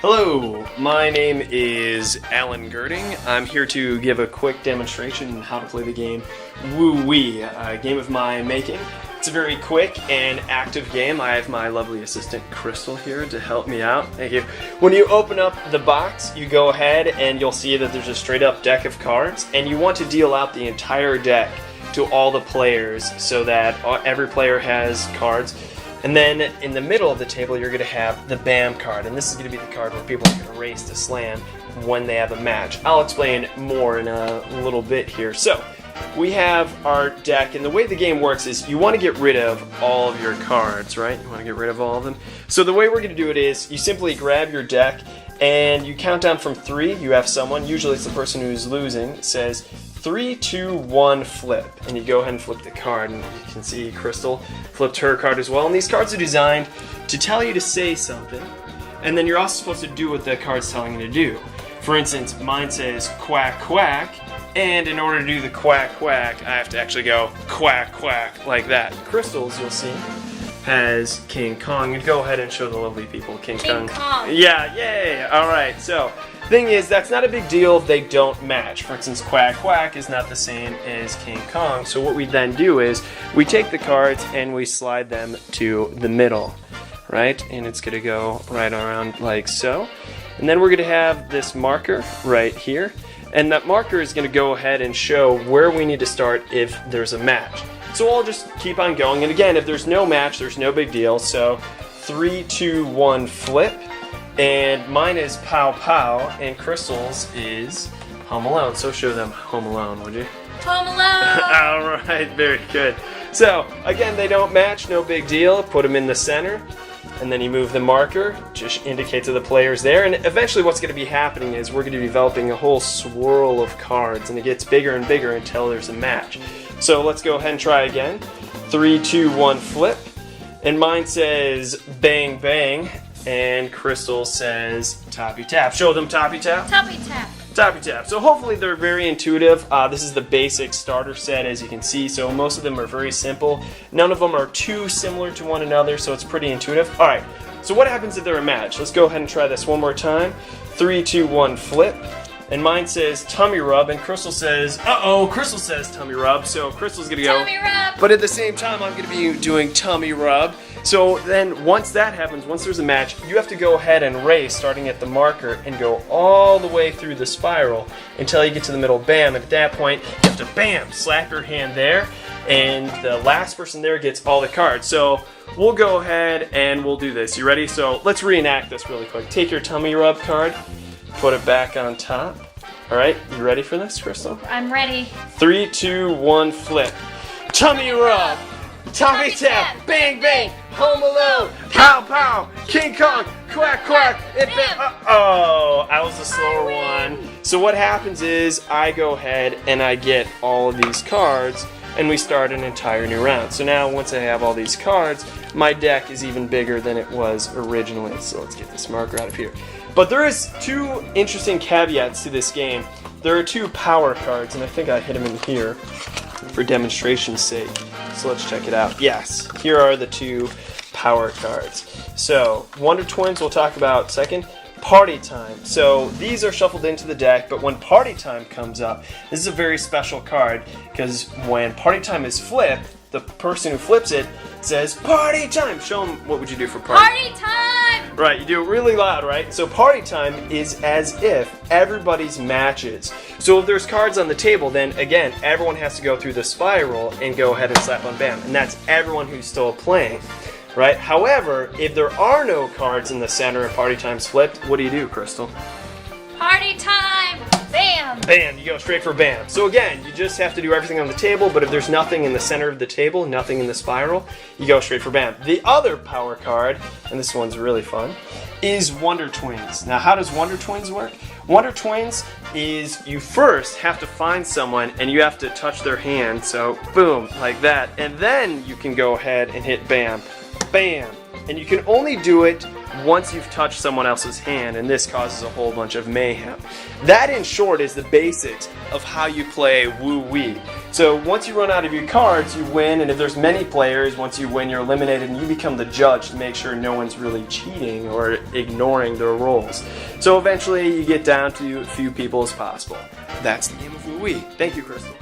Hello, my name is Alan Girding. I'm here to give a quick demonstration on how to play the game WooWee, a game of my making. It's a very quick and active game. I have my lovely assistant Crystal here to help me out. Thank you. When you open up the box, you go ahead and you'll see that there's a straight up deck of cards, and you want to deal out the entire deck to all the players so that every player has cards. And then in the middle of the table, you're going to have the BAM card, and this is going to be the card where people are going to race to slam when they have a match. I'll explain more in a little bit here. So, we have our deck, and the way the game works is you want to get rid of all of your cards, right? You want to get rid of all of them. So the way we're going to do it is you simply grab your deck, and you count down from 3. You have someone, usually it's the person who's losing, says 3, 2, 1, flip. And you go ahead and flip the card, and you can see Crystal flipped her card as well. And these cards are designed to tell you to say something, and then you're also supposed to do what the card's telling you to do. For instance, mine says quack quack, and in order to do the quack quack, I have to actually go quack quack like that. Crystal's, you'll see, has King Kong. And go ahead and show the lovely people King Kong. Yeah, yay! Alright, so thing is, that's not a big deal if they don't match. For instance, quack quack is not the same as King Kong. So what we then do is we take the cards and we slide them to the middle, right? And it's going to go right around like so. And then we're going to have this marker right here. And that marker is going to go ahead and show where we need to start if there's a match. So I'll just keep on going. And again, if there's no match, there's no big deal. So 3, 2, 1, flip. And mine is Pow Pow, and Crystal's is Home Alone. So show them Home Alone, would you? Home Alone! Alright, very good. So, again, they don't match, no big deal. Put them in the center, and then you move the marker, just indicate to the players there. And eventually what's going to be happening is we're going to be developing a whole swirl of cards, and it gets bigger and bigger until there's a match. So let's go ahead and try again. 3, 2, 1, flip. And mine says Bang Bang. And Crystal says Toppy Tap. Show them Toppy Tap. Toppy Tap. Toppy Tap. So hopefully they're very intuitive. This is the basic starter set, as you can see. So most of them are very simple. None of them are too similar to one another, so it's pretty intuitive. Alright, so what happens if they're a match? Let's go ahead and try this one more time. 3, 2, 1, flip. And mine says Tummy Rub, and Crystal says, uh-oh, Crystal says Tummy Rub, so Crystal's gonna go. Tummy Rub! But at the same time, I'm gonna be doing Tummy Rub. So then, once that happens, once there's a match, you have to go ahead and race, starting at the marker, and go all the way through the spiral until you get to the middle, bam, and at that point, you have to, bam, slap your hand there, and the last person there gets all the cards. So, we'll go ahead and we'll do this. You ready? So, let's reenact this really quick. Take your Tummy Rub card, put it back on top. Alright, you ready for this, Crystal? I'm ready. 3, 2, 1, flip. Tummy Rub! Toppy Tap! Bang Bang! Home Alone! Pow Pow! King Kong! Quack Quack! Uh-oh! I was the slower one. So what happens is I go ahead and I get all of these cards, and we start an entire new round. So now once I have all these cards, my deck is even bigger than it was originally. So let's get this marker out of here. But there is 2 interesting caveats to this game. There are 2 power cards, and I think I hit them in here for demonstration's sake. So let's check it out. Yes, here are the 2 power cards. So, Wonder Twins we'll talk about second. Party Time. So these are shuffled into the deck, but when Party Time comes up, this is a very special card, because when Party Time is flipped, the person who flips it says, Party Time! Show them what would you do for Party Time. Party Time! Right, you do it really loud, right? So Party Time is as if everybody's matches. So if there's cards on the table, then again, everyone has to go through the spiral and go ahead and slap on BAM. And that's everyone who's still playing, right? However, if there are no cards in the center and Party Time's flipped, what do you do, Crystal? Party Time! Bam! Bam, you go straight for BAM. So again, you just have to do everything on the table, but if there's nothing in the center of the table, nothing in the spiral, you go straight for BAM. The other power card, and this one's really fun, is Wonder Twins. Now, how does Wonder Twins work? Wonder Twins is you first have to find someone and you have to touch their hand, so boom, like that, and then you can go ahead and hit BAM, BAM. And you can only do it once you've touched someone else's hand, and this causes a whole bunch of mayhem. That, in short, is the basics of how you play WooWee. So once you run out of your cards, you win, and if there's many players, once you win, you're eliminated, and you become the judge to make sure no one's really cheating or ignoring their roles. So eventually, you get down to as few people as possible. That's the game of WooWee. Thank you, Crystal.